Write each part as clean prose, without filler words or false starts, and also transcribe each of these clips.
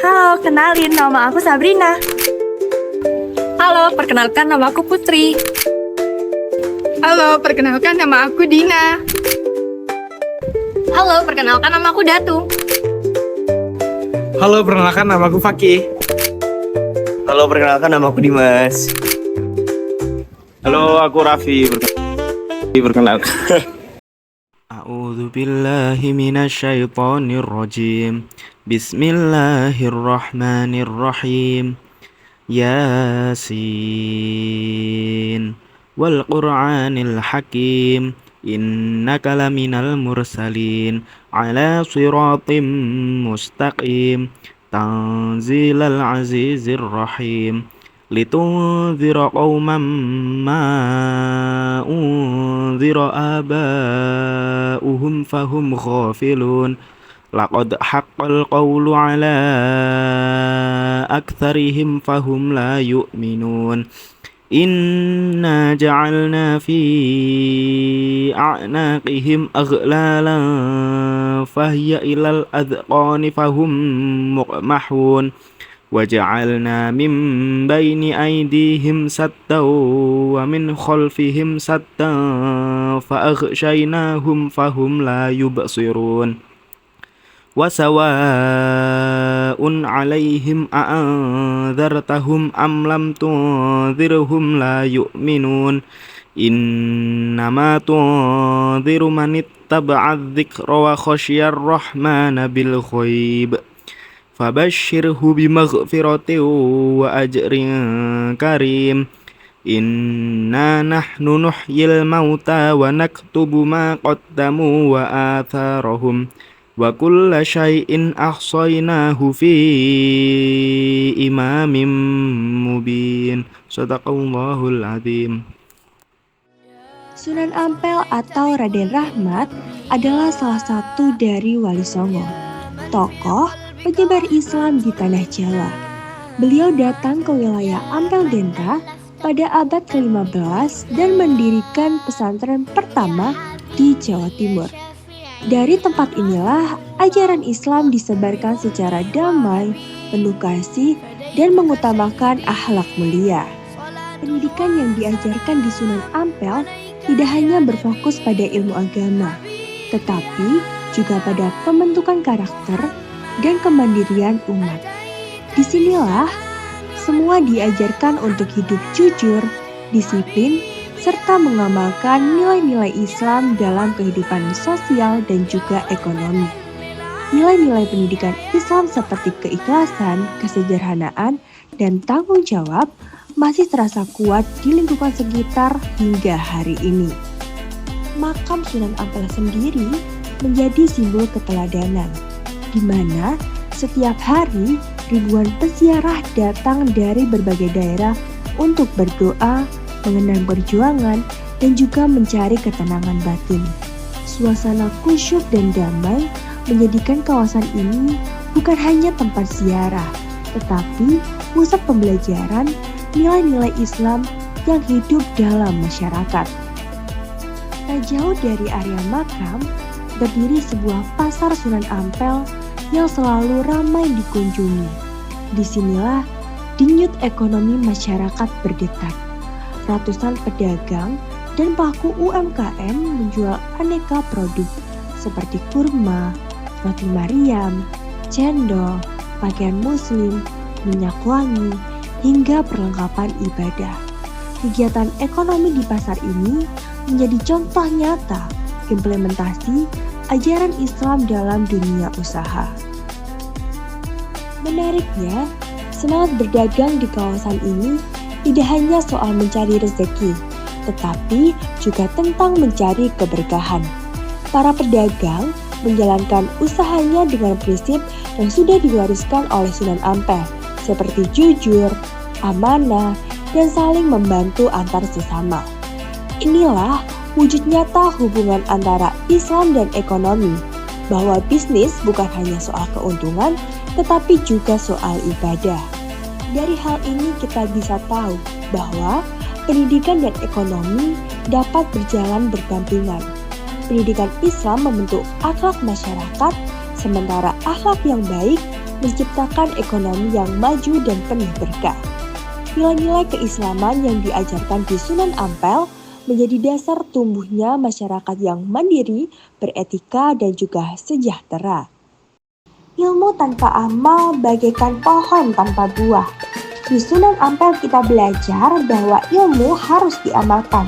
Halo, kenalin nama aku Sabrina. Halo, perkenalkan nama aku Putri. Halo, perkenalkan nama aku Dina. Halo, perkenalkan nama aku Datu. Halo, perkenalkan nama aku Fakih. Halo, perkenalkan nama aku Dimas. Halo, aku Raffi. Perkenalkan. A'udzu billahi minasyaitonir rajim. Bismillahirrahmanirrahim. Yasin wal Qur'anil Hakim. Innaka laminal mursalin ala siratim mustaqim. Tanzilal azizir rahim. Litunzira qauman ma unzira aba'uhum fahum ghafilun. Laqad haqqal qawlu ala aktsarihim fahum la yu'minun. Inna ja'alna fi a'naqihim aghlalan fahiya ilal adqani fahum muqmahun. وجعلنا من بين أيديهم سدا ومن خلفهم سدا فأغشيناهم فهم لا يبصرون وسواء عليهم أأنذرتهم أم لم تنذرهم لا يؤمنون إنما تنذر من اتبع الذكر وخشي الرحمن بالغيب Fabashshirhu bimaghfiratin wa ajrin karim. Inna nahnu nuhyil mauta wa naktubu ma qaddamu wa atharahum wa kulla syai'in ahsaynahu fi imamin mubin. Shadaqallahul azim. Sunan Ampel atau Raden Rahmat adalah salah satu dari Wali Songo, tokoh penyebar Islam di tanah Jawa. Beliau datang ke wilayah Ampel Denta pada abad ke-15 dan mendirikan pesantren pertama di Jawa Timur. Dari tempat inilah ajaran Islam disebarkan secara damai, penuh kasih, dan mengutamakan akhlak mulia. Pendidikan yang diajarkan di Sunan Ampel tidak hanya berfokus pada ilmu agama, tetapi juga pada pembentukan karakter dan kemandirian umat. Disinilah semua diajarkan untuk hidup jujur, disiplin, serta mengamalkan nilai-nilai Islam dalam kehidupan sosial dan juga ekonomi. Nilai-nilai pendidikan Islam seperti keikhlasan, kesederhanaan, dan tanggung jawab masih terasa kuat di lingkungan sekitar hingga hari ini. Makam Sunan Ampel sendiri menjadi simbol keteladanan, di mana setiap hari ribuan peziarah datang dari berbagai daerah untuk berdoa, mengenang perjuangan, dan juga mencari ketenangan batin. Suasana khusyuk dan damai menjadikan kawasan ini bukan hanya tempat ziarah, tetapi pusat pembelajaran nilai-nilai Islam yang hidup dalam masyarakat. Tak jauh dari area makam, berdiri sebuah pasar Sunan Ampel yang selalu ramai dikunjungi. Disinilah denyut ekonomi masyarakat berdetak. Ratusan pedagang dan pelaku UMKM menjual aneka produk seperti kurma, roti Mariam, cendol, pakaian muslim, minyak wangi, hingga perlengkapan ibadah. Kegiatan ekonomi di pasar ini menjadi contoh nyata implementasi ajaran Islam dalam dunia usaha. Menariknya, semangat berdagang di kawasan ini tidak hanya soal mencari rezeki, tetapi juga tentang mencari keberkahan. Para pedagang menjalankan usahanya dengan prinsip yang sudah diwariskan oleh Sunan Ampel, seperti jujur, amanah, dan saling membantu antar sesama. Inilah wujud nyata hubungan antara Islam dan ekonomi, bahwa bisnis bukan hanya soal keuntungan, tetapi juga soal ibadah. Dari hal ini kita bisa tahu bahwa pendidikan dan ekonomi dapat berjalan berdampingan. Pendidikan Islam membentuk akhlak masyarakat, sementara akhlak yang baik menciptakan ekonomi yang maju dan penuh berkah. Nilai-nilai keislaman yang diajarkan di Sunan Ampel menjadi dasar tumbuhnya masyarakat yang mandiri, beretika, dan juga sejahtera. Ilmu tanpa amal bagaikan pohon tanpa buah. Di Sunan Ampel kita belajar bahwa ilmu harus diamalkan,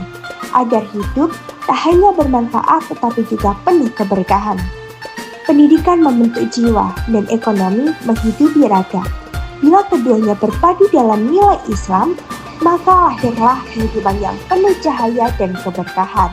agar hidup tak hanya bermanfaat tetapi juga penuh keberkahan. Pendidikan membentuk jiwa dan ekonomi menghidupi raga. Bila keduanya berpadu dalam nilai Islam, maka lahirlah kehidupan yang penuh cahaya dan keberkahan.